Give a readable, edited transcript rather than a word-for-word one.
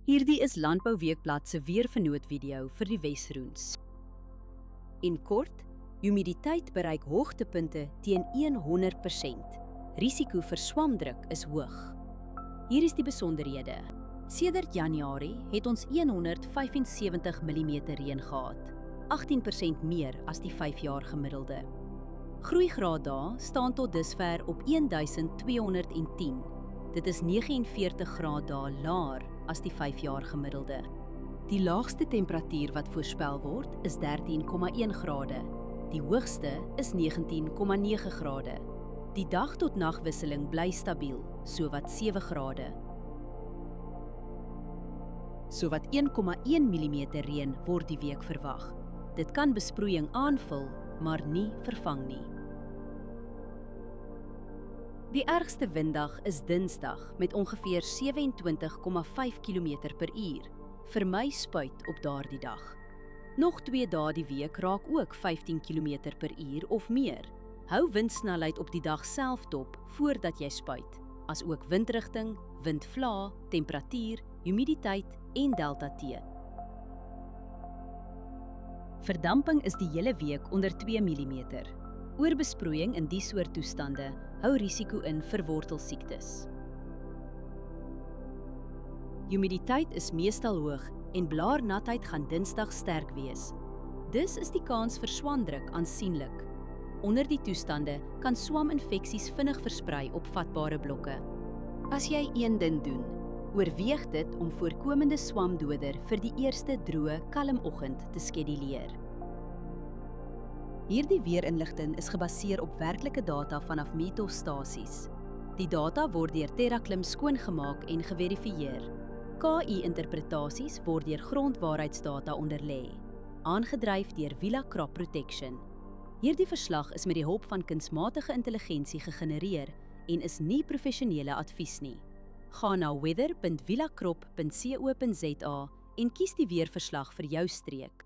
Hierdie is Landbou Weekblad se weervernoot video vir die Wesroens. En kort, humiditeit bereik hoogtepunte teen 100%. Risiko vir swamdruk is hoog. Hier is die besonderhede. Sedert Januarie het ons 175 mm reën gehad, 18% meer as die 5 jaar gemiddelde. Groeigraaddae staan tot dusver op 1210. Dit is 49 graaddae laer as die 5 jaar gemiddelde. Die laagste temperatuur wat voorspel word is 13,1 grade. Die hoogste is 19,9 grade. Die dag tot nagwisseling bly stabiel, sowat 7 grade. Sowat 1,1 mm reën word die week verwag. Dit kan besproeiing aanvul, maar nie vervang nie. Die ergste winddag is Dinsdag met ongeveer 27,5 km/h. Vermy spuit op daardie dag. Nog 2 dae die week raak ook 15 km/h of meer. Hou windsnelheid op die dag self dop voordat jy spuit, asook windrigting, windvlae, temperatuur, humiditeit en delta T. Verdamping is die hele week onder 2 mm. Oorbesproeiing in die soort toestande hou risiko in vir wortelsiektes. Humiditeit is meestal hoog en blaarnatheid gaan Dinsdag sterk wees. Dus is die kans vir swamdruk aansienlik. Onder die toestande kan swaminfeksies vinnig versprei op vatbare blokke. As jy een ding doen, oorweeg dit om voorkomende swamdoder vir die eerste droë, kalm oggend te skeduleer. Hierdie weerinligting is gebaseer op werklike data vanaf meteostasies. Die data word deur TerraClim skoongemaak en geverifieer. KI-interpretasies word deur grondwaarheidsdata onderlê, aangedryf deur Villa Crop Protection. Hierdie verslag is met die hulp van kunsmatige intelligensie gegenereer en is nie professionele advies nie. Ga na weather.villacrop.co.za en kies die weerverslag vir jou streek.